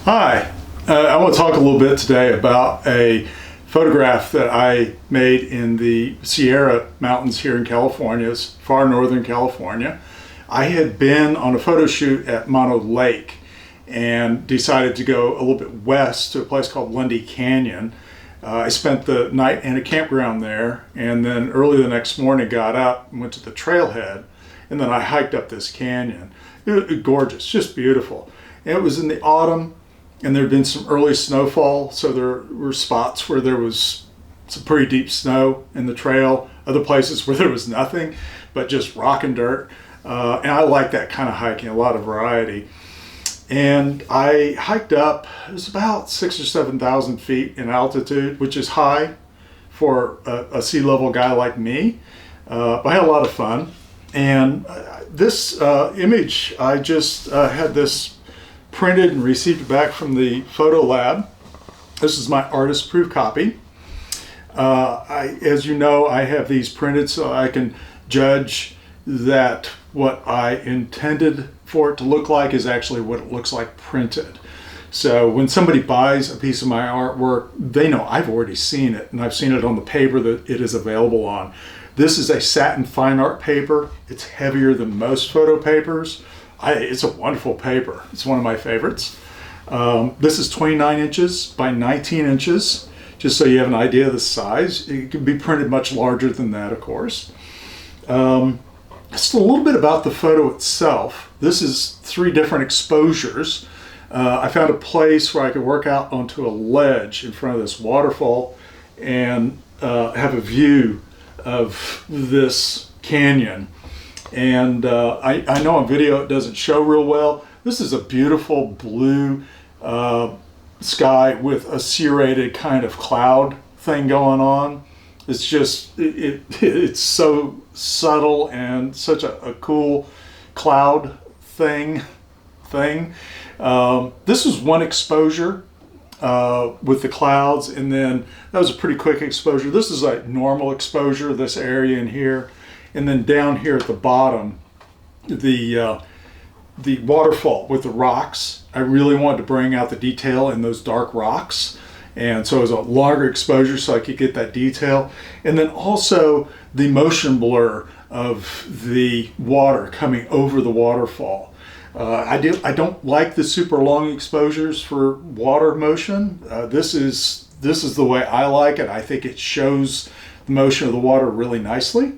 Hi, I want to talk a little bit today about a photograph that I made in the Sierra Mountains here in California, far northern California. I had been on a photo shoot at Mono Lake and decided to go a little bit west to a place called Lundy Canyon. I spent the night in a campground there, and then early the next morning got up and went to the trailhead, and then I hiked up this canyon. It was gorgeous, just beautiful. And it was in the autumn, and there had been some early snowfall, so there were spots where there was some pretty deep snow in the trail, other places where there was nothing but just rock and dirt. And I like that kind of hiking, a lot of variety. And I hiked up, it was about 6,000 or 7,000 feet in altitude, which is high for a sea level guy like me. But I had a lot of fun. And this image, I just had this printed and received it back from the photo lab. This is my artist proof copy. As you know, I have these printed so I can judge that what I intended for it to look like is actually what it looks like printed. So when somebody buys a piece of my artwork, they know I've already seen it, and I've seen it on the paper that it is available on. This is a satin fine art paper. It's heavier than most photo papers. It's a wonderful paper. It's one of my favorites. This is 29 inches by 19 inches, just so you have an idea of the size. It can be printed much larger than that, of course. Just a little bit about the photo itself. This is 3 different exposures. I found a place where I could work out onto a ledge in front of this waterfall and have a view of this canyon. And I know on video it doesn't show real well. This is a beautiful blue sky with a serrated kind of cloud thing going on. It's just, it's so subtle and such a cool cloud thing. This was one exposure with the clouds, and then that was a pretty quick exposure. This is a normal exposure, this area in here. And then down here at the bottom, the waterfall with the rocks. I really wanted to bring out the detail in those dark rocks. And so it was a longer exposure so I could get that detail. And then also the motion blur of the water coming over the waterfall. I don't like the super long exposures for water motion. This is the way I like it. I think it shows the motion of the water really nicely.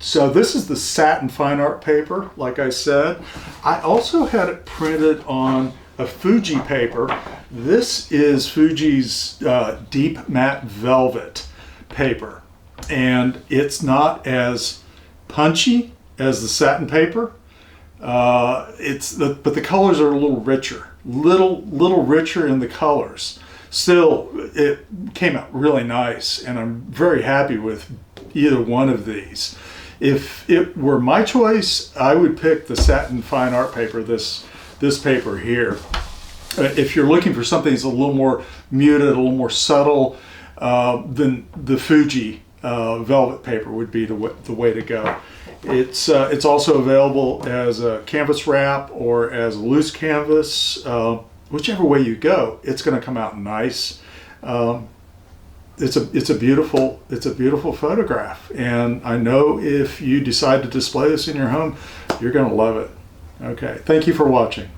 So this is the satin fine art paper, like I said. I also had it printed on a Fuji paper. This is Fuji's deep matte velvet paper, and it's not as punchy as the satin paper. But the colors are a little richer, little richer in the colors. Still, it came out really nice, and I'm very happy with either one of these. If it were my choice, I would pick the satin fine art paper, this paper here. If you're looking for something that's a little more muted, a little more subtle, then the Fuji velvet paper would be the way to go. It's also available as a canvas wrap or as a loose canvas. Whichever way you go, it's going to come out nice. It's a beautiful photograph, and I know if you decide to display this in your home, you're going to love it. Okay, thank you for watching.